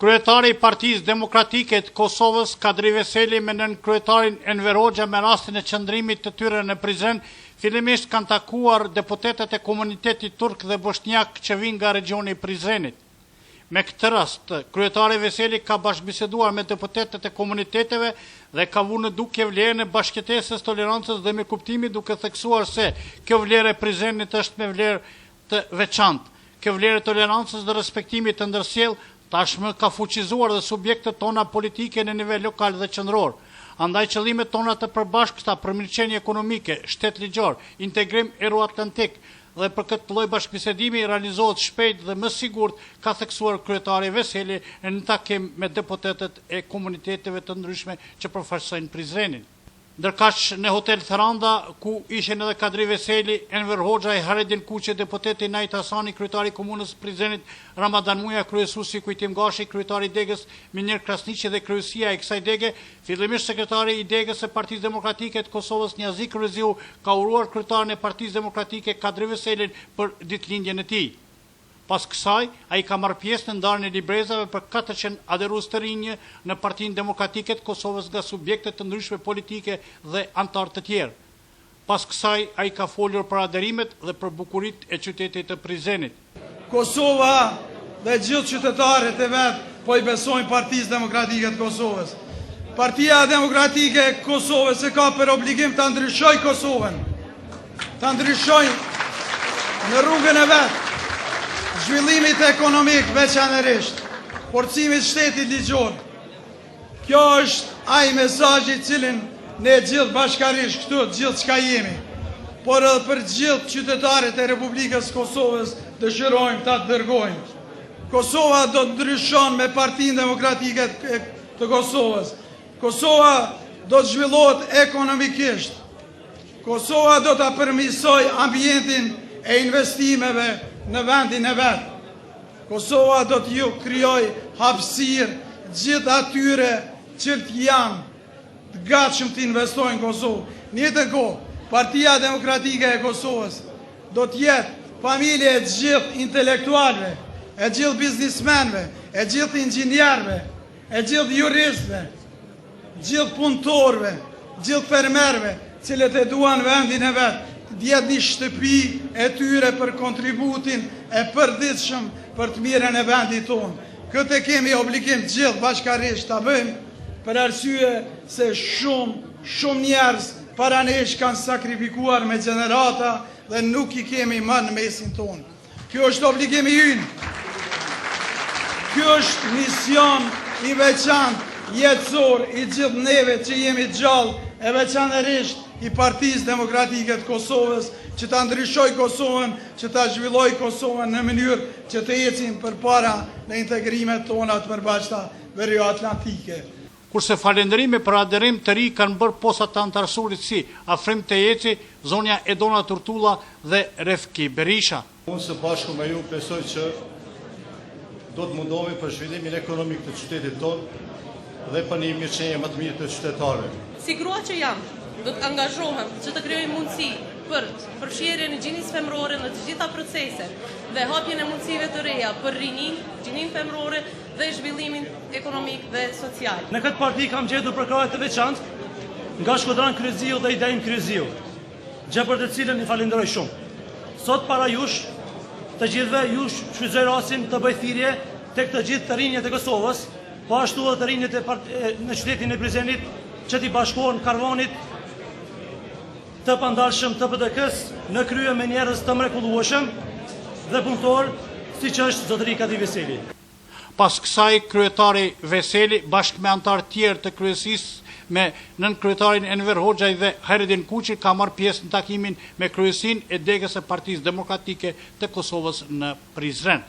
Kryetari i Partisë Demokratike të Kosovës, Kadri Veseli, me nën kryetarin Enver Hoxha me rastin e qëndrimit të tyre në Prizren, fillimisht kanë takuar deputetet e komunitetit turk dhe bosnjak që vinë nga regioni i Prizrenit. Me këtë rast, kryetari Veseli ka bashkëbiseduar me deputetet e komuniteteve dhe ka vënë në dukje vlerën e bashkëtesës, tolerancës dhe me kuptimi duke theksuar se kjo vlerë e Prizrenit është me vlerë të veçantë. Kjo vlerë e tolerancës dhe respektimit të ndërsjellë tashmë ka fuqizuar dhe subjektet tona politike në nivel lokal dhe qendror. Andaj qëllimet tona të përbashkëta për mirëqenie ekonomike, shtet ligjor, integrim euroatlantik dhe për këtë lloj bashkëbisedimi realizohet shpejt dhe më sigurt, ka theksuar kryetari Veseli në takim me deputetet e komuniteteve të ndryshme që përfaqësojnë Prizrenin. Ndërkaq në hotel Theranda, ku ishin edhe Kadri Veseli, Enver Hoxha, Haredin Kuqe, deputeti Najt Hasani, kryetari i komunës Prizrenit, Ramadan Muja, kryesuesi Kujtim Gashi, kryetari i Degës Minir Krasniqi dhe kryesia e kësaj dege, fillimisht sekretari i Degës së Partisë Demokratike të Kosovës Njazik Rëziu ka uruar kryetarin e Partisë Demokratike Kadri Veselin për ditëlindjen e tij. Pas kësaj, ai ka marrë pjesë në ndarjen e librezave për 400 adherues të rinj në Partinë Demokratike të Kosovës nga subjekte të ndryshme politike dhe anëtar të tjerë. Pas kësaj, ai ka folur për adherimet dhe për bukuritë e qytetit të Prizrenit. Kosova dhe gjithë qytetarët e vet po i besojnë Partisë Demokratike të Kosovës. Partia Demokratike e Kosovës e ka për obligim të ndryshojë Kosovën, të ndryshojë në rrugën e vet. Zhvillimit ekonomik veçanërisht, forcimit shtetit ligjor. Kjo është ai mesazhi i cilin ne gjithë bashkarisht këtu, gjithë çka jemi, por edhe për gjithë qytetarët e Republikës Kosovës dëshirojmë ta dërgojmë. Kosova do të ndryshon me Partinë Demokratike të Kosovës. Kosova do të zhvillohet ekonomikisht. Kosova do të përmirësoj ambientin e investimeve në vendin e vetë. Kosova do të ju krijoj hapësirë gjithë atyre që janë të gatshëm të investojnë në Kosovë. Në njëjtën kohë, Partia Demokratike e Kosovës do të jetë familje e gjithë intelektualëve, e gjithë biznismenëve, e gjithë inxhinierëve, e gjithë juristëve, gjithë punëtorëve, gjithë fermerëve, cilët e duan vendin e vetë. Djetë një shtëpi e tyre për kontributin e përditshëm për të mirën e vendit tonë. Këtë kemi obligim gjithë bashkarisht të bëjmë, për arsye se shumë njerëz para nesh kanë sakrifikuar me gjenerata dhe nuk i kemi më në mesin tonë. Kjo është obligimi ynë. Kjo është mision i veçantë jetësor i gjithë neve që jemi gjallë e veçanërisht i Partisë Demokratike të Kosovës, që ta ndryshoj Kosovën, që ta zhvilloj Kosovën në mënyrë që të ecim përpara në integrimet tona të përbashkëta veriatlantike. Kurse falënderime për adherim të ri kanë bërë posat të antarësurit si Afrim Tejeci, zonja Edona Turtulla dhe Refki Berisha. Unë së bashku me ju besoj që do të mundohemi për zhvillimin ekonomik të qytetit tonë dhe për një mirëqenie më të mirë të qytetarëve. Si grua që jam, do të angazhohem që të krijoj mundësi për përfshirjen e gjinisë femërore në të gjitha proceset dhe hapjen e mundësive të reja për rinin, gjininë femërore dhe zhvillimin ekonomik dhe social. Në këtë parti kam gjetur përkrahje të veçantë nga Shkodran Kryziu dhe Idaim Kryziu, gjë për të cilën i falenderoj shumë. Sot para jush, të gjithëve jush shfrytëzoj rastin të bëj thirrje tek të gjithë të rinjët e Kosovës, po ashtu edhe të rinjët në qytetin e Prizrenit, që t'i bashkohen karvanit të pandalshëm të PDK-s në krye me njerëz të mrekullueshëm dhe punëtor, siç është zotëri Kadri Veseli. Pas kësaj, kryetari Veseli bashkë me antar tjerë të kryesisë me nën kryetarin Enver Hoxha dhe Haredin Kuqi ka marrë pjesë në takimin me kryesinë e Degës së Partisë Demokratike të Kosovës në Prizren.